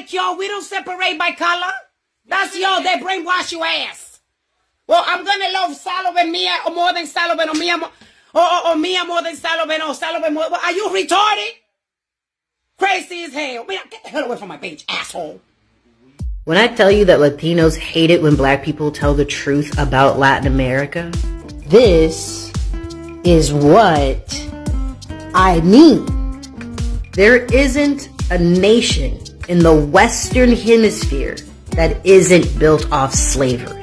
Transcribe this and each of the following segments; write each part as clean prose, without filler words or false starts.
like y'all. We don't separate by color. That's y'all. They brainwash your ass. Well, I'm gonna love Sullivan Mia more than Sullivan, or Mia more than Sullivan, or Sullivan more. Are you retarded? Crazy as hell. Man, get the hell away from my page, asshole. When I tell you that Latinos hate it when black people tell the truth about Latin America, this is what I mean. There isn't a nation in the Western Hemisphere that isn't built off slavery.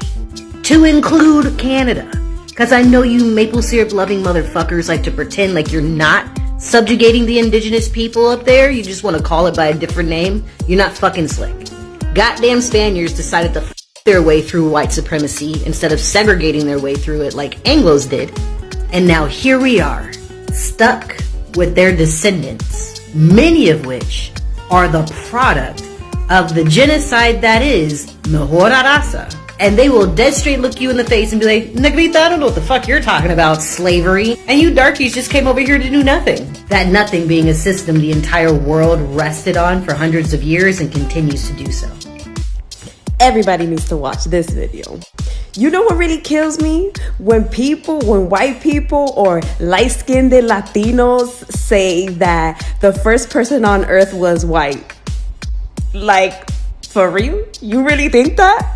To include Canada. Because I know you maple syrup loving motherfuckers like to pretend like you're not subjugating the indigenous people up there. You just want to call it by a different name. You're not fucking slick. Goddamn Spaniards decided to their way through white supremacy instead of segregating their way through it like Anglos did. And now here we are, stuck with their descendants, many of which are the product of the genocide that is Mejor Raza. And they will dead straight look you in the face and be like, Negrita, I don't know what the fuck you're talking about, slavery. And you darkies just came over here to do nothing. That nothing being a system the entire world rested on for hundreds of years and continues to do so. Everybody needs to watch this video. You know what really kills me? When white people or light-skinned Latinos say that the first person on earth was white. Like, for real? You really think that?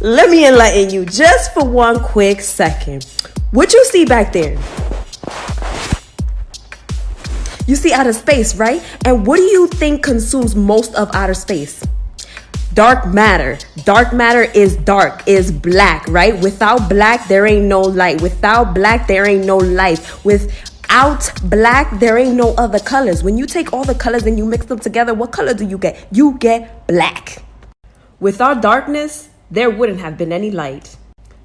Let me enlighten you just for one quick second. What you see back there? You see outer space, right? And what do you think consumes most of outer space? Dark matter. Dark matter is dark, is black, right? Without black, there ain't no light. Without black, there ain't no life. Without black, there ain't no other colors. When you take all the colors and you mix them together, what color do you get? You get black. Without darkness, there wouldn't have been any light.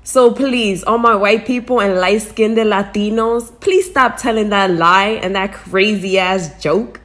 So please, all my white people and light-skinned Latinos, please stop telling that lie and that crazy ass joke.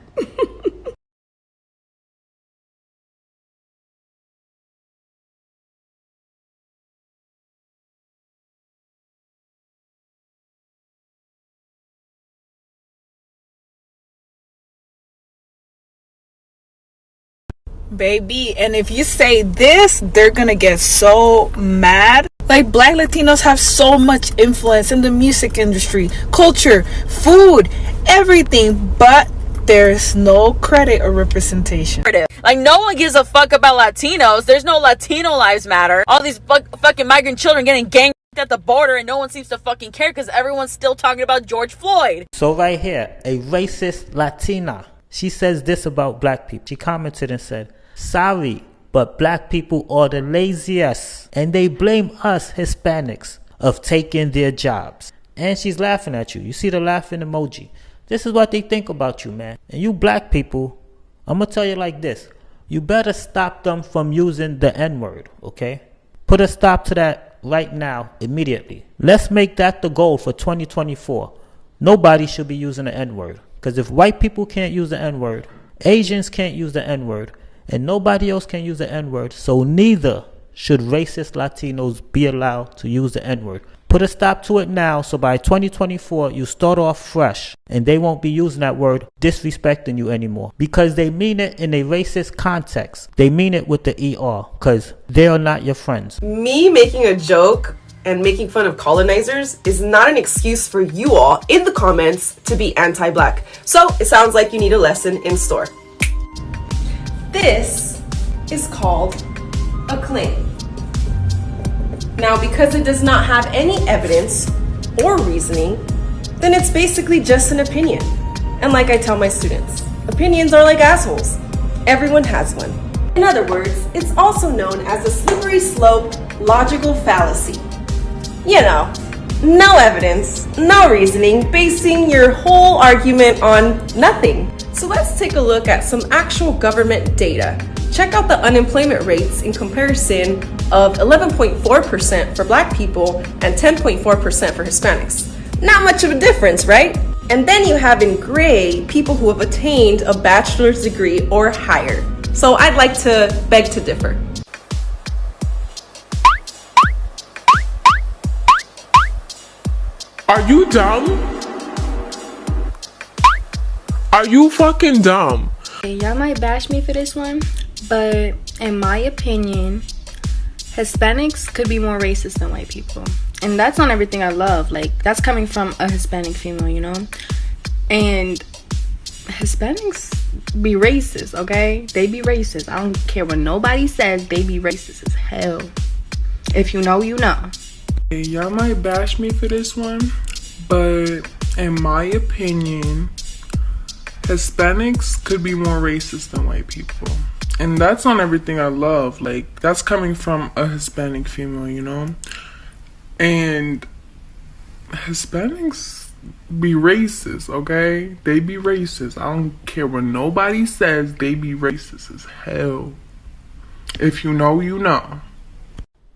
Baby, and if you say this, they're gonna get so mad. Like, black Latinos have so much influence in the music industry, culture, food, everything, but there's no credit or representation. Like, no one gives a fuck about Latinos. There's no Latino lives matter. All these fucking migrant children getting gang at the border, and no one seems to fucking care because everyone's still talking about George Floyd. So right here, a racist Latina, she says this about black people. She commented and said, "Sorry, but black people are the laziest, and they blame us Hispanics of taking their jobs." And she's laughing at you. You see the laughing emoji. This is what they think about you, man. And you black people, I'm gonna tell you like this. You better stop them from using the N-word, okay? Put a stop to that right now, immediately. Let's make that the goal for 2024. Nobody should be using the N-word. Because if white people can't use the N-word, Asians can't use the N-word, and nobody else can use the N-word, so neither should racist Latinos be allowed to use the N-word. Put a stop to it now, so by 2024, you start off fresh, and they won't be using that word disrespecting you anymore. Because they mean it in a racist context. They mean it with the ER, because they are not your friends. Me making a joke and making fun of colonizers is not an excuse for you all in the comments to be anti-black. So it sounds like you need a lesson in store. This is called a claim. Now, because it does not have any evidence or reasoning, then it's basically just an opinion. And like I tell my students, opinions are like assholes. Everyone has one. In other words, it's also known as a slippery slope logical fallacy. You know, no evidence, no reasoning, basing your whole argument on nothing. So let's take a look at some actual government data. Check out the unemployment rates in comparison of 11.4% for black people and 10.4% for Hispanics. Not much of a difference, right? And then you have in gray people who have attained a bachelor's degree or higher. So I'd like to beg to differ. Are you dumb? Are you fucking dumb? Y'all might bash me for this one, but in my opinion, Hispanics could be more racist than white people. And that's not everything I love. Like, that's coming from a Hispanic female, you know? And Hispanics be racist, okay? They be racist. I don't care what nobody says, they be racist as hell. If you know, you know. Y'all might bash me for this one, but in my opinion, Hispanics could be more racist than white people. And that's not everything I love. Like, that's coming from a Hispanic female, you know? And Hispanics be racist, okay? They be racist. I don't care what nobody says, they be racist as hell. If you know, you know.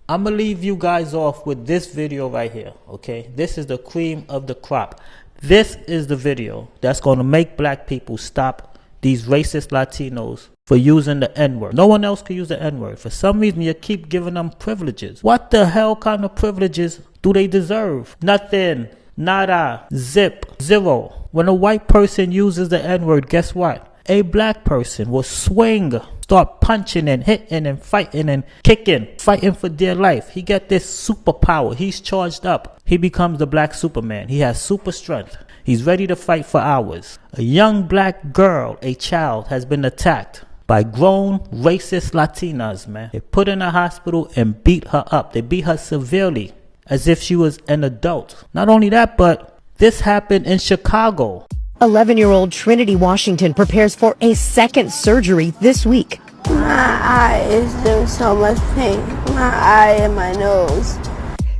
I'm gonna leave you guys off with this video right here, okay? This is the cream of the crop. This is the video that's gonna make black people stop these racist Latinos for using the N-word. No one else can use the N-word. For some reason, you keep giving them privileges. What the hell kind of privileges do they deserve? Nothing. Nada. Zip. Zero. When a white person uses the N-word, guess what? A black person will swing, start punching and hitting and fighting and kicking, fighting for dear life. He got this superpower. He's charged up. He becomes the black Superman. He has super strength. He's ready to fight for hours. A young black girl, a child, has been attacked by grown racist Latinas, man. They put her in a hospital and beat her up. They beat her severely as if she was an adult. Not only that, but this happened in Chicago. 11-year-old Trinity Washington prepares for a second surgery this week. My eye is doing so much pain. My eye and my nose.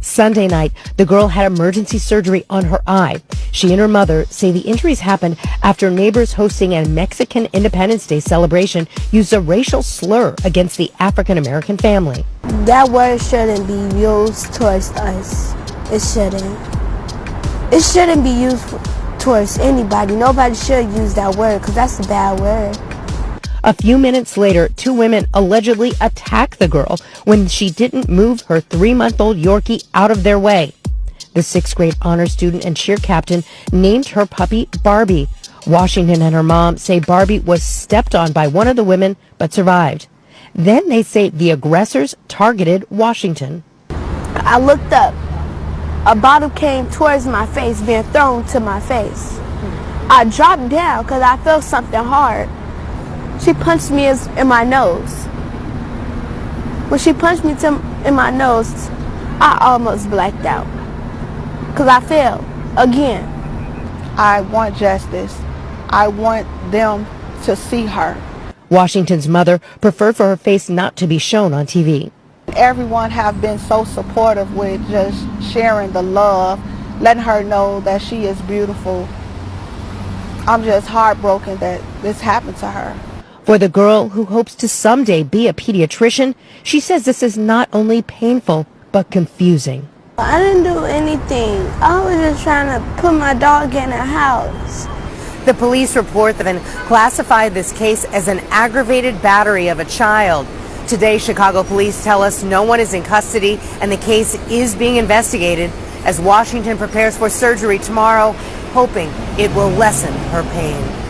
Sunday night, the girl had emergency surgery on her eye. She and her mother say the injuries happened after neighbors hosting a Mexican Independence Day celebration used a racial slur against the African-American family. That word shouldn't be used towards us. It shouldn't. It shouldn't be used towards anybody. Nobody should use that word because that's a bad word. A few minutes later, two women allegedly attacked the girl when she didn't move her 3-month-old Yorkie out of their way. The 6th grade honor student and cheer captain named her puppy Barbie. Washington and her mom say Barbie was stepped on by one of the women but survived. Then they say the aggressors targeted Washington. I looked up. A bottle came towards my face, being thrown to my face. I dropped down because I felt something hard. She punched me in my nose. When she punched me in my nose, I almost blacked out because I fell again. I want justice. I want them to see her. Washington's mother preferred for her face not to be shown on TV. Everyone have been so supportive with just sharing the love, letting her know that she is beautiful. I'm just heartbroken that this happened to her. For the girl who hopes to someday be a pediatrician, she says this is not only painful, but confusing. I didn't do anything. I was just trying to put my dog in a house. The police report that classified this case as an aggravated battery of a child. Today, Chicago police tell us no one is in custody and the case is being investigated as Washington prepares for surgery tomorrow, hoping it will lessen her pain.